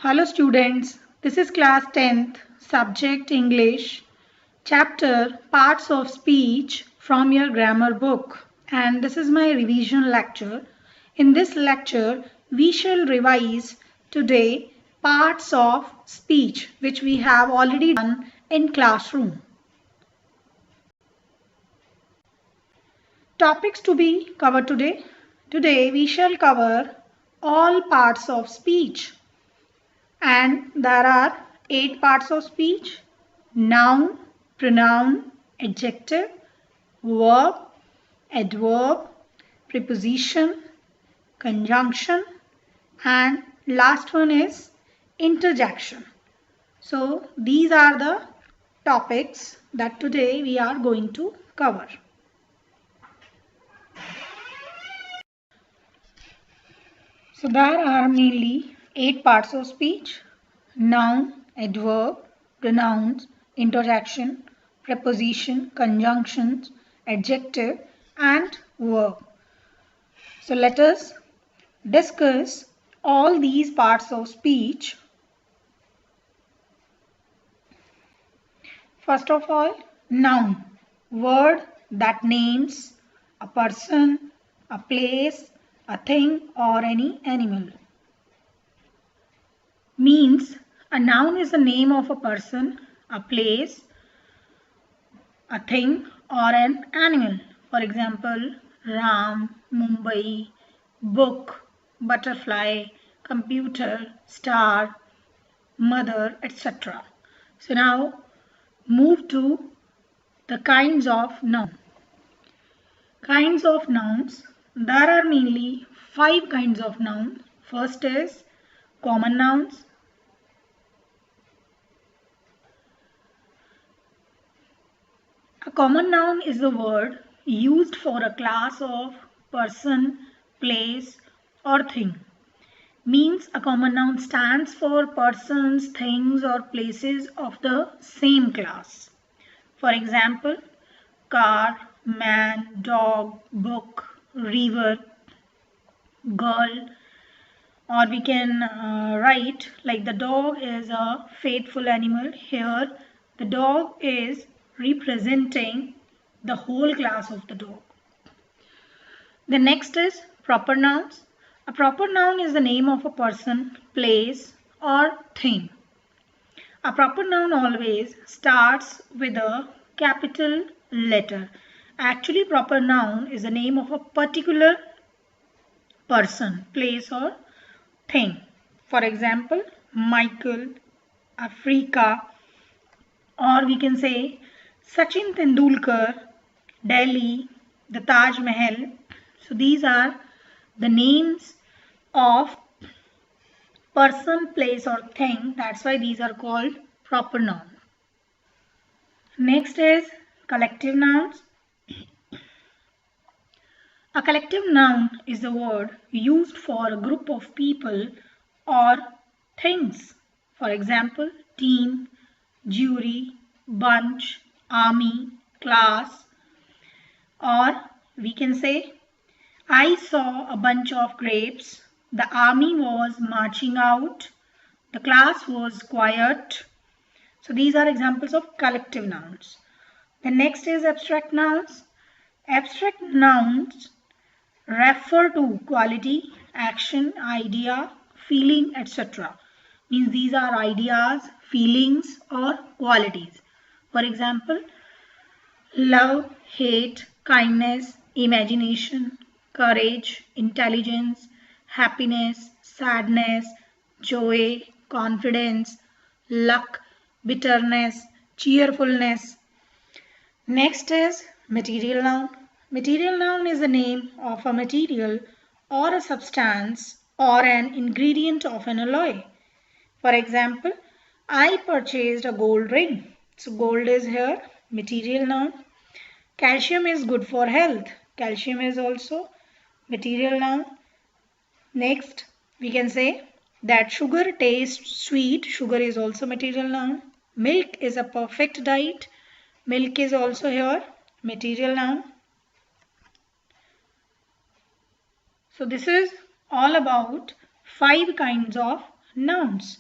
Hello students, this is class 10th, subject English, chapter Parts of Speech from your grammar book, and this is my revision lecture. In this lecture, we shall revise today parts of speech which we have already done in classroom. Topics to be covered today. Today we shall cover all parts of speech. And there are 8 parts of speech: noun, pronoun, adjective, verb, adverb, preposition, conjunction, and last one is interjection. So these are the topics that today we are going to cover. So there are mainly 8 parts of speech: noun, adverb, pronouns, interjection, preposition, conjunctions, adjective, and verb. So let us discuss all these parts of speech. First of all, noun, word that names a person, a place, a thing, or any animal. Means a noun is the name of a person, a place, a thing, or an animal. For example, Ram, Mumbai, book, butterfly, computer, star, mother, etc. So now move to the kinds of noun. Kinds of nouns. There are mainly 5 kinds of nouns. First is common nouns. A common noun is a word used for a class of person, place, or thing. Means a common noun stands for persons, things, or places of the same class. For example, car, man, dog, book, river, girl, or we can write like the dog is a faithful animal. Here the dog is representing the whole class of the dog. The next is proper nouns. A proper noun is the name of a person, place, or thing. A proper noun always starts with a capital letter. Actually, proper noun is the name of a particular person, place, or thing. For example, Michael, Africa, or we can say Sachin Tendulkar, Delhi, the Taj Mahal. So these are the names of person, place, or thing. That's why these are called proper nouns. Next is collective nouns. A collective noun is the word used for a group of people or things. For example, team, jury, bunch, army, class. Or we can say, I saw a bunch of grapes. The army was marching out. The class was quiet. So these are examples of collective nouns. The next is abstract nouns. Abstract nouns refer to quality, action, idea, feeling, etc. Means these are ideas, feelings, or qualities. For example, love, hate, kindness, imagination, courage, intelligence, happiness, sadness, joy, confidence, luck, bitterness, cheerfulness. Next is material noun. Material noun is the name of a material or a substance or an ingredient of an alloy. For example, I purchased a gold ring. So gold is here, material noun. Calcium is good for health. Calcium is also material noun. Next, we can say that sugar tastes sweet. Sugar is also material noun. Milk is a perfect diet. Milk is also here, material noun. So this is all about 5 kinds of nouns.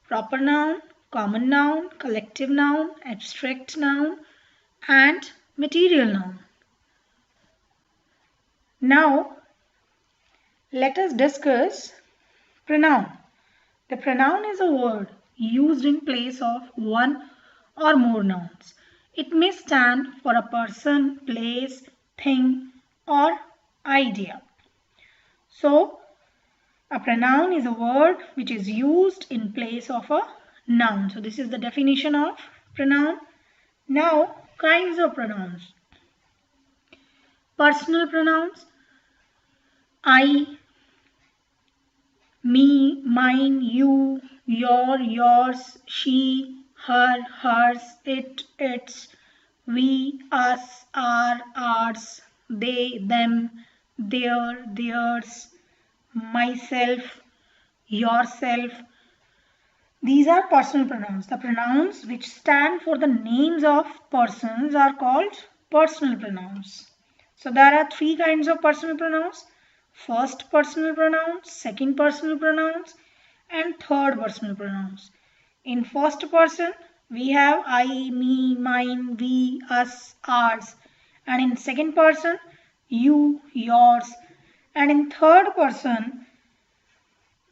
proper noun, common noun, collective noun, abstract noun, and material noun. Now, let us discuss pronoun. The pronoun is a word used in place of one or more nouns. It may stand for a person, place, thing, or idea. So, a pronoun is a word which is used in place of a noun. So, this is the definition of pronoun. Now, kinds of pronouns. Personal pronouns. I, me, mine, you, your, yours, she, her, hers, it, its, we, us, our, ours, they, them, their, theirs, myself, yourself. These are personal pronouns. The pronouns which stand for the names of persons are called personal pronouns. So there are three kinds of personal pronouns. First personal pronouns, second personal pronouns, and third personal pronouns. In first person, we have I, me, mine, we, us, ours. And in second person, you, yours. And in third person,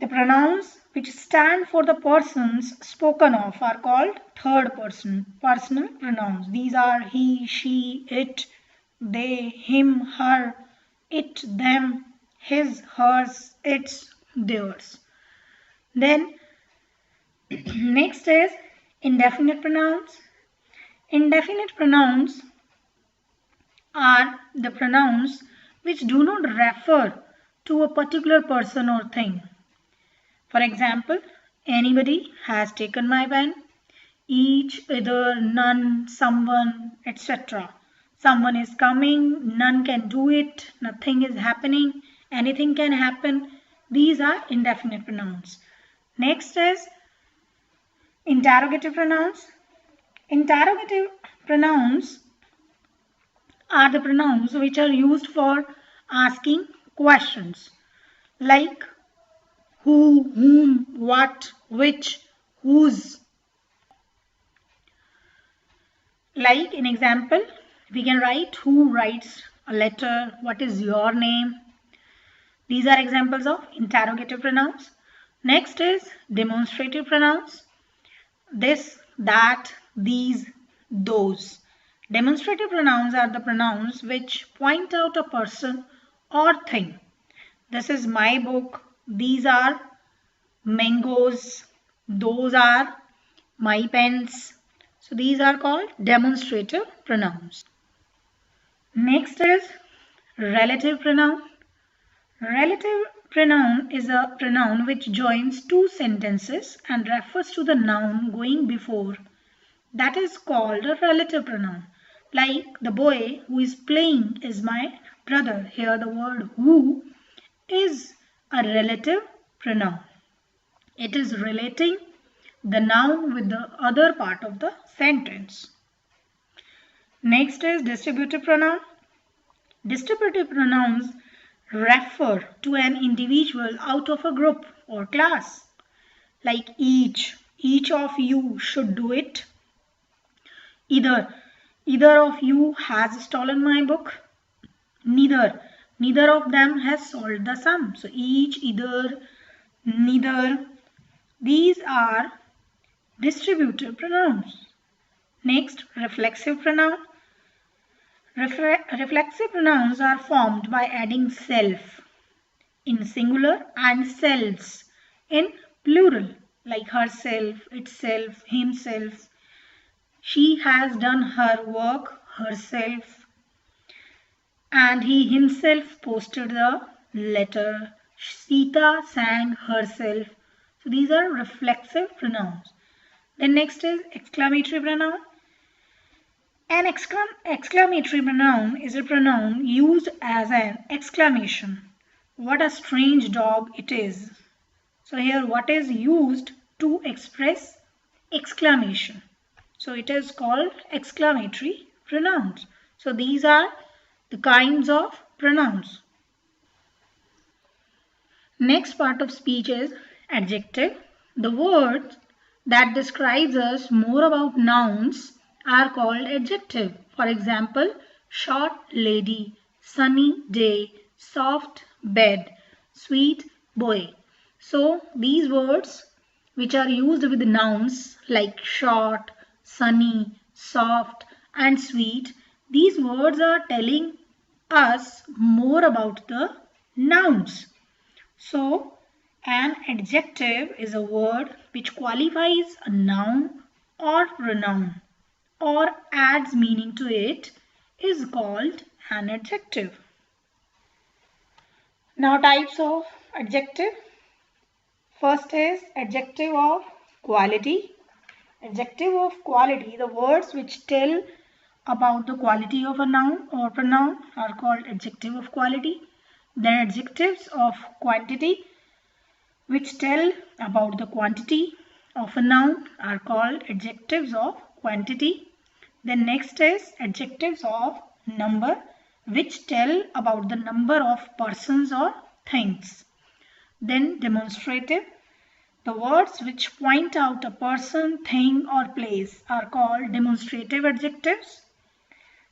the pronouns which stand for the persons spoken of are called third person personal pronouns. These are he, she, it, they, him, her, it, them, his, hers, its, theirs. Then next is indefinite pronouns. Indefinite pronouns are the pronouns which do not refer to a particular person or thing. For example, anybody has taken my pen, each, either, none, someone, etc. Someone is coming, none can do it, nothing is happening, anything can happen. These are indefinite pronouns. Next is interrogative pronouns. Interrogative pronouns are the pronouns which are used for asking questions like who, whom, what, which, whose. Like in example, we can write who writes a letter, what is your name. These are examples of interrogative pronouns. Next is demonstrative pronouns. This, that, these, those. Demonstrative pronouns are the pronouns which point out a person or thing. This is my book. These are mangoes. Those are my pens. So these are called demonstrative pronouns. Next is relative pronoun. Relative pronoun is a pronoun which joins two sentences and refers to the noun going before. That is called a relative pronoun. Like the boy who is playing is my brother. Here the word who is a relative pronoun. It is relating the noun with the other part of the sentence. Next is distributive pronoun. Distributive pronouns refer to an individual out of a group or class. Like each of you should do it. Either of you has stolen my book. Neither of them has solved the sum. So each, either, neither. These are distributive pronouns. Next, reflexive pronoun. Reflexive pronouns are formed by adding self in singular and selves in plural, like herself, itself, himself. She has done her work herself, and he himself posted the letter. Sita sang herself. So these are reflexive pronouns. Then next is exclamatory pronoun. An exclamatory pronoun is a pronoun used as an exclamation. What a strange dog it is. So here what is used to express exclamation. So it is called exclamatory pronouns. So these are the kinds of pronouns. Next part of speech is adjective. The words that describes us more about nouns are called adjective. For example, short lady, sunny day, soft bed, sweet boy. So these words which are used with nouns like short, sunny, soft and sweet, these words are telling us more about the nouns. So an adjective is a word which qualifies a noun or pronoun or adds meaning to it is called an adjective. Now types of adjective. First is adjective of quality. Adjective of quality, the words which tell about the quality of a noun or pronoun are called adjective of quality. Then adjectives of quantity, which tell about the quantity of a noun are called adjectives of quantity. Then next is adjectives of number, which tell about the number of persons or things. Then demonstrative, the words which point out a person, thing or place are called demonstrative adjectives.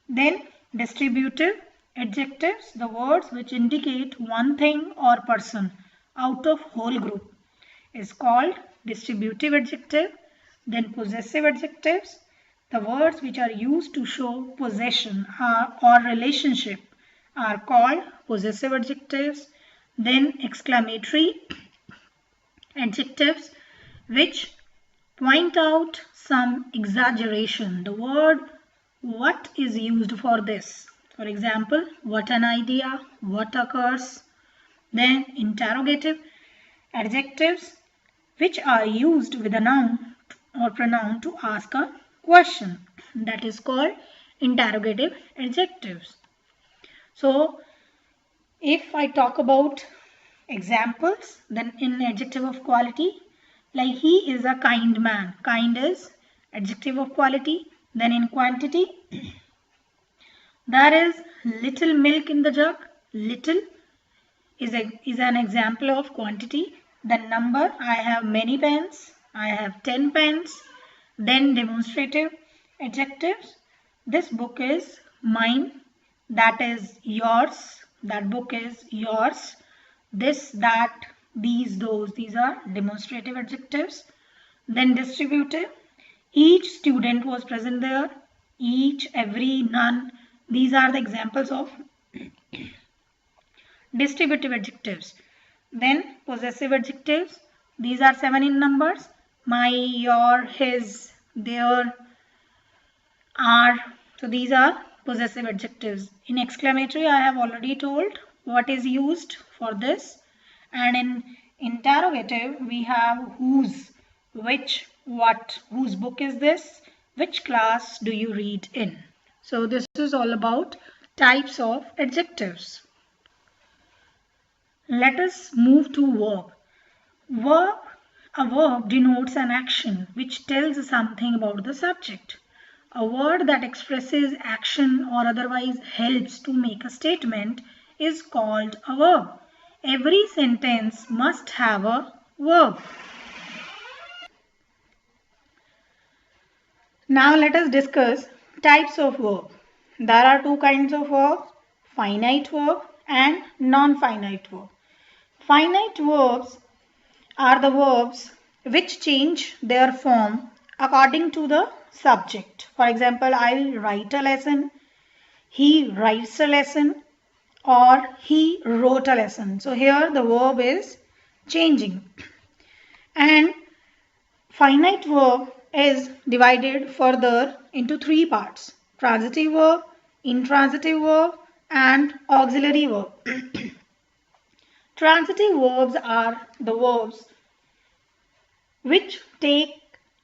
Then distributive adjectives, the words which indicate one thing or person out of whole group is called distributive adjective. Then possessive adjectives, the words which are used to show possession or relationship are called possessive adjectives. Then exclamatory adjectives which point out some exaggeration. The word what is used for this. For example, what an idea, what occurs. Then interrogative adjectives which are used with a noun or pronoun to ask a question. That is called interrogative adjectives. So, if I talk about examples, then in adjective of quality, like he is a kind man. Kind is adjective of quality. Then in quantity, there is little milk in the jug. Little is an example of quantity. Then number, I have many pens. I have 10 pens. Then demonstrative adjectives. This book is mine. That is yours. That book is yours. This, that, these, those. These are demonstrative adjectives. Then distributive. Each student was present there. Each, every, none. These are the examples of distributive adjectives. Then possessive adjectives. These are 7 in numbers. My, your, his, their, are. So these are possessive adjectives. In exclamatory, I have already told what is used for this. And in interrogative, we have whose, which, what, whose book is this, which class do you read in. So this is all about types of adjectives. Let us move to verb. Verb. A verb denotes an action which tells something about the subject. A word that expresses action or otherwise helps to make a statement is called a verb. Every sentence must have a verb. Now let us discuss types of verb. There are two kinds of verbs, finite verb and non-finite verb. Finite verbs are the verbs which change their form according to the subject. For example, I will write a lesson, he writes a lesson, or he wrote a lesson. So here the verb is changing. And finite verb is divided further into 3 parts: transitive verb, intransitive verb, and auxiliary verb. Transitive verbs are the verbs which take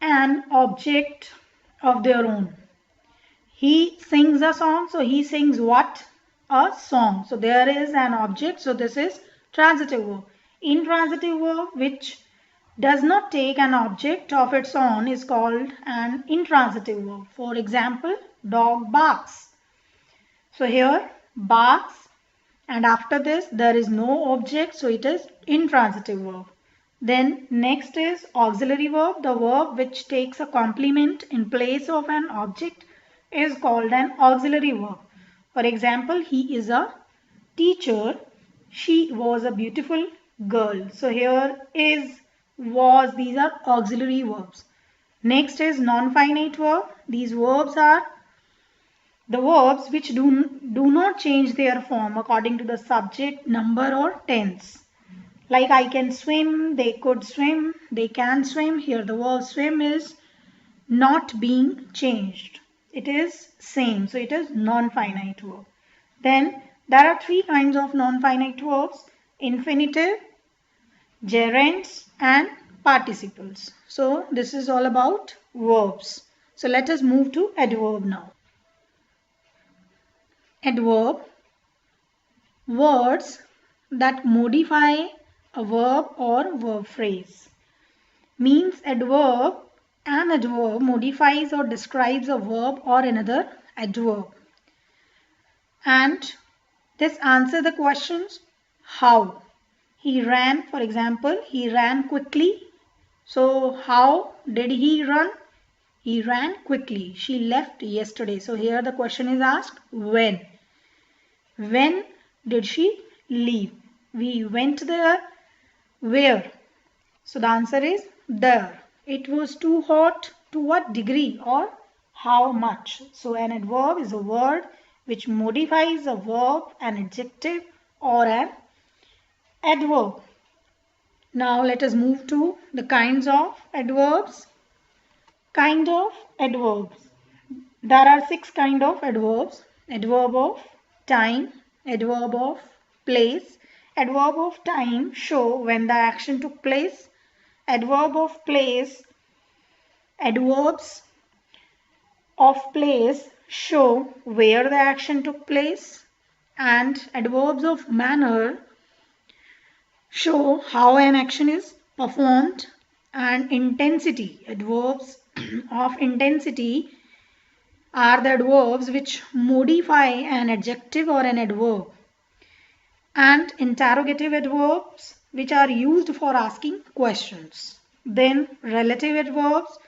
an object of their own. He sings a song, so he sings what? A song. So there is an object, so this is transitive verb. Intransitive verb which does not take an object of its own is called an intransitive verb. For example, dog barks. So here barks, and after this there is no object, so it is intransitive verb. Then next is auxiliary verb. The verb which takes a complement in place of an object is called an auxiliary verb. For example, he is a teacher. She was a beautiful girl. So here is, was, these are auxiliary verbs. Next is non-finite verb. These verbs are the verbs which do not change their form according to the subject, number or tense. Like I can swim, they could swim, they can swim. Here the verb swim is not being changed. It is same. So it is non-finite verb. Then there are three kinds of non-finite verbs: infinitive, gerunds and participles. So this is all about verbs. So let us move to adverb now. Adverb, words that modify a verb or verb phrase. Means adverb, an adverb modifies or describes a verb or another adverb. And this answer the questions how. He ran, for example, he ran quickly. So how did he run? He ran quickly. She left yesterday. So here the question is asked when. When did she leave? We went there. Where? So the answer is there. It was too hot. To what degree or how much? So an adverb is a word which modifies a verb, an adjective or an adverb. Now let us move to the kinds of adverbs. Kind of adverbs. There are 6 kinds of adverbs. Adverb of time, adverb of place. Adverb of time show when the action took place. Adverb of place, adverbs of place show where the action took place. And adverbs of manner show how an action is performed. And intensity, adverbs of intensity are the adverbs which modify an adjective or an adverb. And interrogative adverbs which are used for asking questions. Then relative adverbs.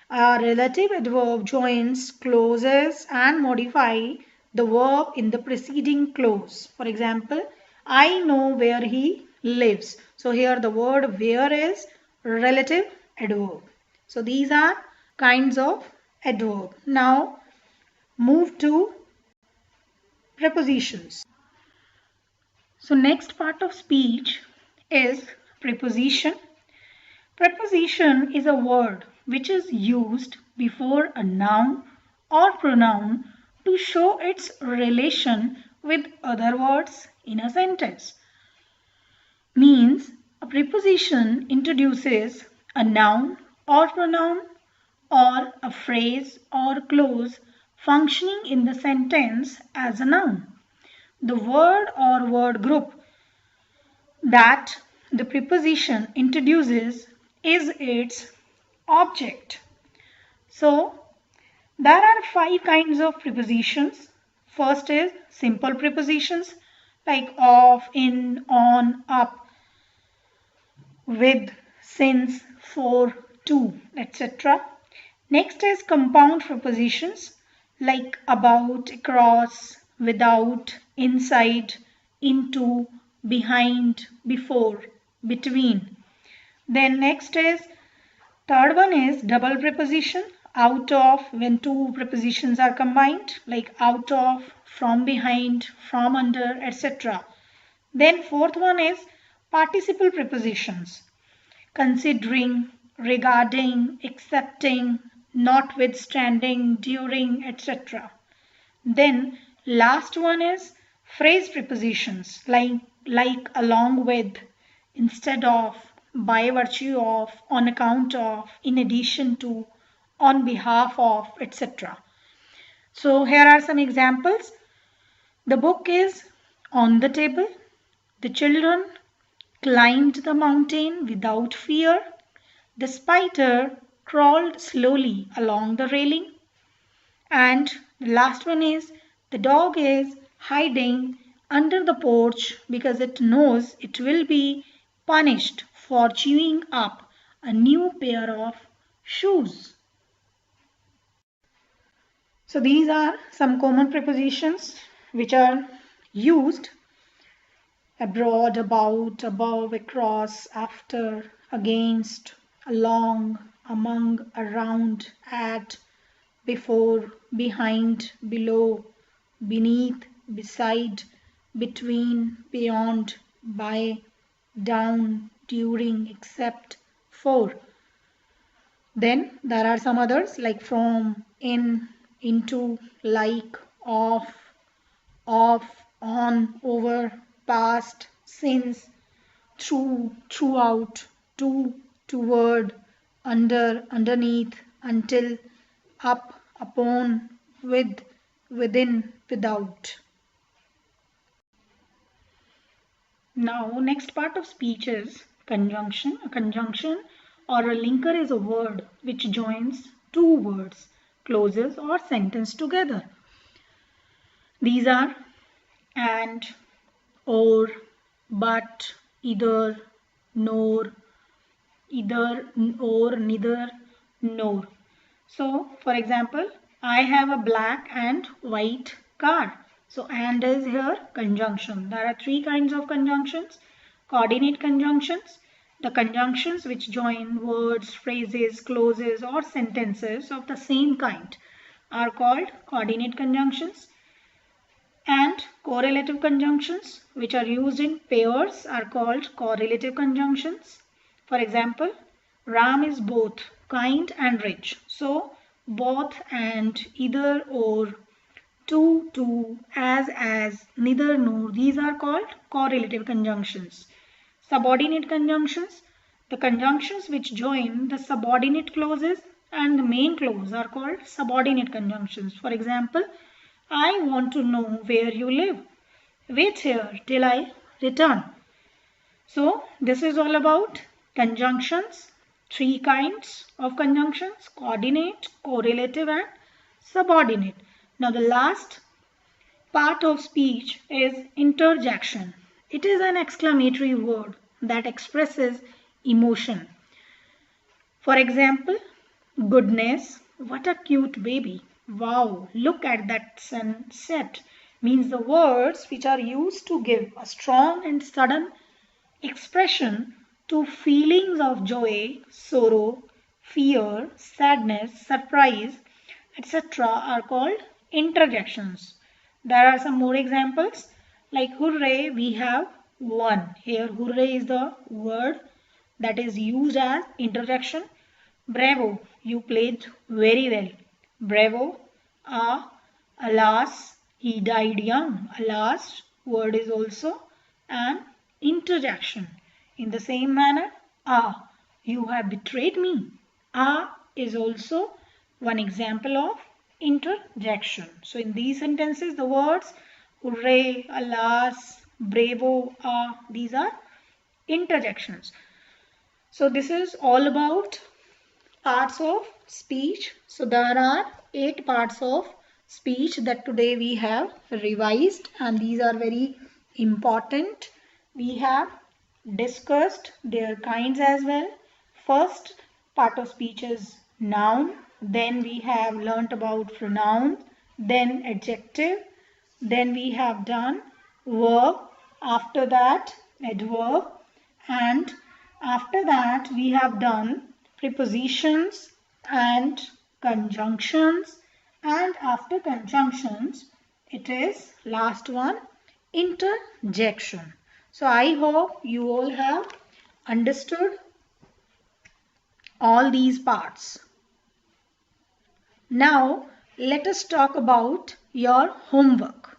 A relative adverb joins clauses and modify the verb in the preceding clause. For example, I know where he lives. So here the word where is relative adverb. So these are kinds of adverb. Now move to prepositions. So next part of speech is preposition. Preposition is a word which is used before a noun or pronoun to show its relation with other words in a sentence. Means a preposition introduces a noun or pronoun or a phrase or clause functioning in the sentence as a noun. The word or word group that the preposition introduces is its object. So there are 5 kinds of prepositions. First is simple prepositions like of, in, on, up, with, since, for, to, etc. Next is compound prepositions like about, across, without, inside, into, behind, before, between. Then next is, third one is double preposition, out of, when 2 prepositions are combined like out of, from behind, from under, etc. Then fourth one is participle prepositions, considering, regarding, accepting, notwithstanding, during, etc. Then last one is phrase prepositions like along with, instead of, by virtue of, on account of, in addition to, on behalf of, etc. So here are some examples. The book is on the table. The children climbed the mountain without fear. The spider crawled slowly along the railing. And the last one is the dog is hiding under the porch because it knows it will be punished for chewing up a new pair of shoes. So these are some common prepositions which are used: abroad, about, above, across, after, against, along, among, around, at, before, behind, below, beneath, beside, between, beyond, by, down, during, except, for. Then there are some others like from, in, into, like, of, on, over, past, since, through, throughout, to, toward, under, underneath, until, up, upon, with, within, without. Now, next part of speech is conjunction. A conjunction or a linker is a word which joins two words, clauses or sentence together. These are and, or, but, either, nor, either, or, neither, nor. So, for example, I have a black and white car. So, and is here conjunction. There are three kinds of conjunctions. Coordinate conjunctions, the conjunctions which join words, phrases, clauses or sentences of the same kind are called coordinate conjunctions. And correlative conjunctions which are used in pairs are called correlative conjunctions. For example, Ram is both kind and rich. So, both and, either or, to, as, neither nor, these are called correlative conjunctions. Subordinate conjunctions, the conjunctions which join the subordinate clauses and the main clause are called subordinate conjunctions. For example, I want to know where you live. Wait here till I return. So, this is all about conjunctions. Three kinds of conjunctions: coordinate, correlative and subordinate. Now the last part of speech is interjection. It is an exclamatory word that expresses emotion. For example, goodness, what a cute baby. Wow, look at that sunset, means the words which are used to give a strong and sudden expression to feelings of joy, sorrow, fear, sadness, surprise, etc. are called interjections. There are some more examples like hooray, we have won. Here hooray is the word that is used as interjection. Bravo, you played very well. Bravo. Alas, he died young. Alas word is also an interjection. In the same manner, you have betrayed me. Is also one example of interjection. So in these sentences, the words hooray, alas, bravo, these are interjections. So this is all about parts of speech. So there are 8 parts of speech that today we have revised, and these are very important. We have discussed their kinds as well. First part of speech is noun. Then we have learnt about pronoun, then adjective, then we have done verb, after that adverb, and after that we have done prepositions and conjunctions, and after conjunctions it is last one, interjection. So I hope you all have understood all these parts. Now let us talk about your homework.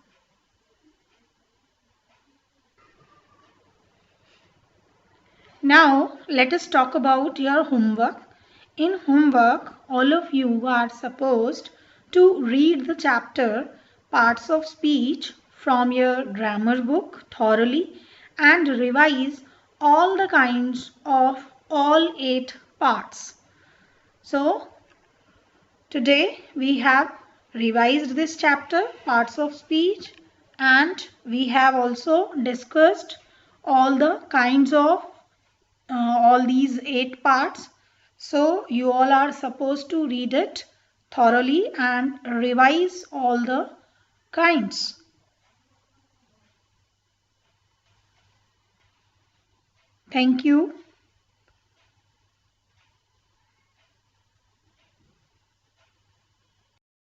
Now let us talk about your homework. In homework, all of you are supposed to read the chapter Parts of Speech from your grammar book thoroughly and revise all the kinds of all 8 parts. So today we have revised this chapter Parts of Speech, and we have also discussed all the kinds of all these 8 parts. So you all are supposed to read it thoroughly and revise all the kinds. Thank you.